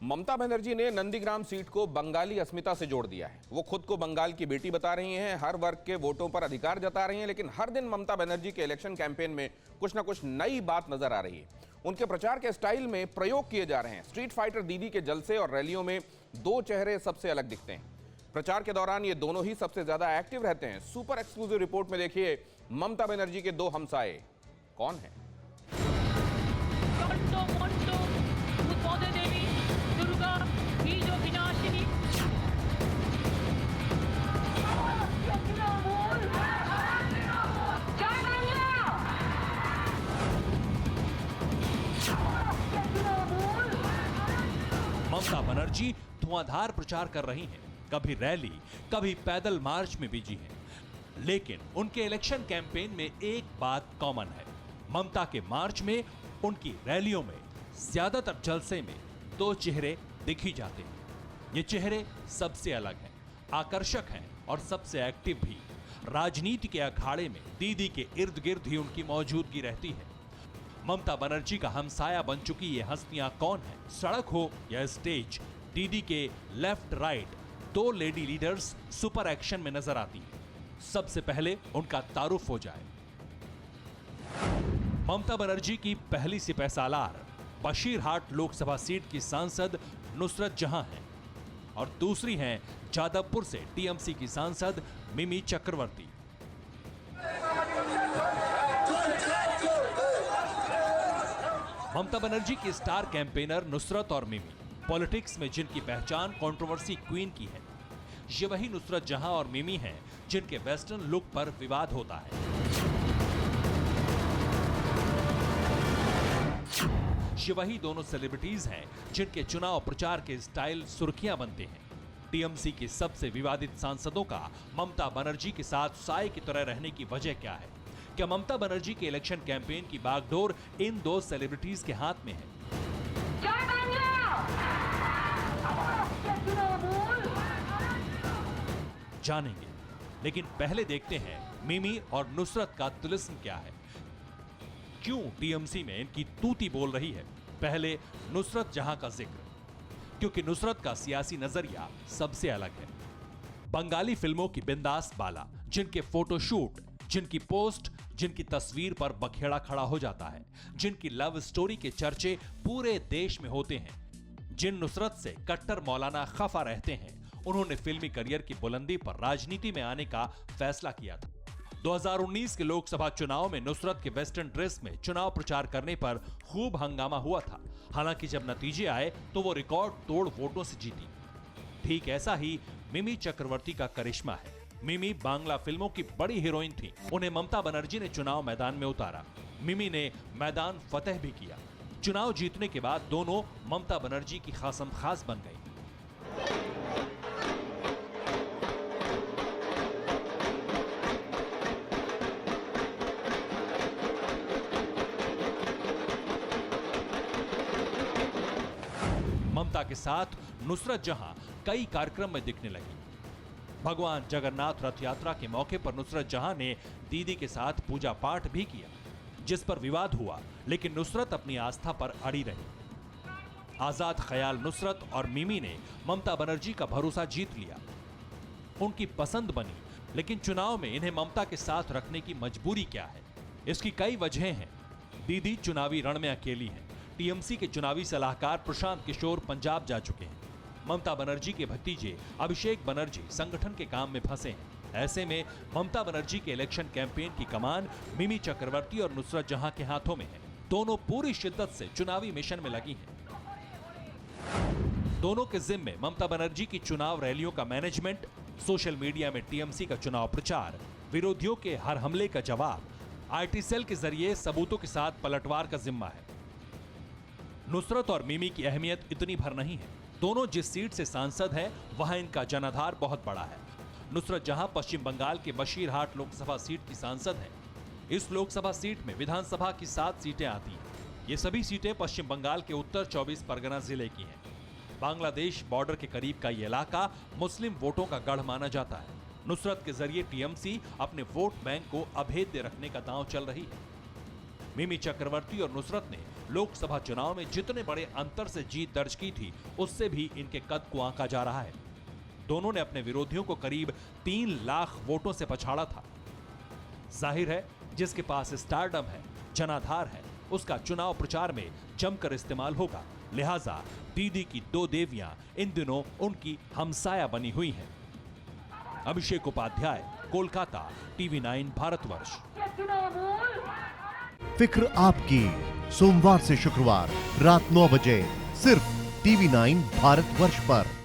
ममता बनर्जी ने नंदीग्राम सीट को बंगाली अस्मिता से जोड़ दिया है। वो खुद को बंगाल की बेटी बता रही हैं, हर वर्ग के वोटों पर अधिकार जता रही हैं, लेकिन हर दिन ममता बनर्जी के इलेक्शन कैंपेन में कुछ ना कुछ नई बात नजर आ रही है। उनके प्रचार के स्टाइल में प्रयोग किए जा रहे हैं। स्ट्रीट फाइटर दीदी के जलसे और रैलियों में दो चेहरे सबसे अलग दिखते हैं। प्रचार के दौरान ये दोनों ही सबसे ज्यादा एक्टिव रहते हैं। सुपर एक्सक्लूसिव रिपोर्ट में देखिए ममता बनर्जी के दो हमसाए कौन हैं। ममता बनर्जी धुआंधार प्रचार कर रही हैं। कभी रैली, कभी पैदल मार्च में बिजी हैं। लेकिन उनके इलेक्शन कैंपेन में एक बात कॉमन है। ममता के मार्च में, उनकी रैलियों में, ज्यादातर जलसे में दो चेहरे दिख ही जाते हैं। ये चेहरे सबसे अलग हैं, आकर्षक हैं और सबसे एक्टिव भी। राजनीति के अखाड़े में दीदी के इर्द गिर्द ही उनकी मौजूदगी रहती है। ममता बनर्जी का हमसाया बन चुकी ये हस्तियां कौन है? सड़क हो या स्टेज, दीदी के लेफ्ट राइट दो लेडी लीडर्स सुपर एक्शन में नजर आती हैं। सबसे पहले उनका तारुफ हो जाए। ममता बनर्जी की पहली सिपहसालार बशीरहाट लोकसभा सीट की सांसद नुसरत जहां हैं और दूसरी हैं जादवपुर से टीएमसी की सांसद मिमी चक्रवर्ती। ममता बनर्जी की स्टार कैंपेनर नुसरत और मिमी पॉलिटिक्स में जिनकी पहचान कंट्रोवर्सी क्वीन की है, ये वही नुसरत जहां और मिमी हैं जिनके वेस्टर्न लुक पर विवाद होता है। ये वही दोनों सेलिब्रिटीज हैं जिनके चुनाव प्रचार के स्टाइल सुर्खियां बनते हैं। टीएमसी के सबसे विवादित सांसदों का ममता बनर्जी के साथ साए की तरह रहने की वजह क्या है? क्या ममता बनर्जी के इलेक्शन कैंपेन की बागडोर इन दो सेलिब्रिटीज के हाथ में है? जानेंगे, लेकिन पहले देखते हैं मिमी और नुसरत का तिलिस्म क्या है। क्यों टीएमसी में इनकी तूती बोल रही है? पहले नुसरत जहां का जिक्र, क्योंकि नुसरत का सियासी नजरिया सबसे अलग है। बंगाली फिल्मों की बिंदास बाला, जिनके फोटोशूट, जिनकी पोस्ट, जिनकी तस्वीर पर बखेड़ा खड़ा हो जाता है, जिनकी लव स्टोरी के चर्चे पूरे देश में होते हैं, जिन नुसरत से कट्टर मौलाना खफा रहते हैं, उन्होंने फिल्मी करियर की बुलंदी पर राजनीति में आने का फैसला किया था। 2019 के लोकसभा चुनाव में नुसरत के वेस्टर्न ड्रेस में चुनाव प्रचार करने पर खूब हंगामा हुआ था। हालांकि जब नतीजे आए तो वो रिकॉर्ड तोड़ वोटों से जीती। ठीक ऐसा ही मिमी चक्रवर्ती का करिश्मा है। मिमी बांग्ला फिल्मों की बड़ी हीरोइन थी। उन्हें ममता बनर्जी ने चुनाव मैदान में उतारा। मिमी ने मैदान फतेह भी किया। चुनाव जीतने के बाद दोनों ममता बनर्जी की खासम खास बन गई। ममता के साथ नुसरत जहां कई कार्यक्रम में दिखने लगी। भगवान जगन्नाथ रथ यात्रा के मौके पर नुसरत जहां ने दीदी के साथ पूजा पाठ भी किया, जिस पर विवाद हुआ, लेकिन नुसरत अपनी आस्था पर अड़ी रही। आजाद ख्याल नुसरत और मिमी ने ममता बनर्जी का भरोसा जीत लिया, उनकी पसंद बनी। लेकिन चुनाव में इन्हें ममता के साथ रखने की मजबूरी क्या है? इसकी कई वजहें हैं। दीदी चुनावी रण में अकेली हैं। टीएमसी के चुनावी सलाहकार प्रशांत किशोर पंजाब जा चुके हैं। ममता बनर्जी के भतीजे अभिषेक बनर्जी संगठन के काम में फंसे हैं। ऐसे में ममता बनर्जी के इलेक्शन कैंपेन की कमान मिमी चक्रवर्ती और नुसरत जहां के हाथों में है। दोनों पूरी शिद्दत से चुनावी मिशन में लगी हैं। दोनों के जिम्मे ममता बनर्जी की चुनाव रैलियों का मैनेजमेंट, सोशल मीडिया में टीएमसी का चुनाव प्रचार, विरोधियों के हर हमले का जवाब, आईटी सेल के जरिए सबूतों के साथ पलटवार का जिम्मा है। नुसरत और मिमी की अहमियत इतनी भर नहीं है। दोनों जिस सीट से सांसद हैं, वहां इनका जनाधार बहुत बड़ा है। नुसरत जहां पश्चिम बंगाल के बशीरहाट लोकसभा सीट की सांसद हैं। इस लोकसभा सीट में विधानसभा की 7 सीटें आती हैं। ये सभी सीटें पश्चिम बंगाल के उत्तर 24 परगना जिले की हैं। बांग्लादेश बॉर्डर के करीब का ये इलाका मुस्लिम वोटों का गढ़ माना जाता है। नुसरत के जरिए टीएमसी अपने वोट बैंक को अभेद्य रखने का दांव चल रही है। मिमी चक्रवर्ती और नुसरत ने लोकसभा चुनाव में जितने बड़े अंतर से जीत दर्ज की थी, उससे भी इनके कद को आंका जा रहा है। दोनों ने अपने विरोधियों को करीब 3 लाख वोटों से पछाड़ा था। जाहिर है, जिसके पास स्टारडम है, जनाधार है, उसका चुनाव प्रचार में जमकर इस्तेमाल होगा। लिहाजा दीदी की 2 देवियां इन दिनों उनकी हमसाया बनी हुई हैं। अभिषेक उपाध्याय, कोलकाता, TV9 भारतवर्ष। फिक्र आपकी, सोमवार से शुक्रवार रात 9 बजे सिर्फ TV9 भारतवर्ष पर।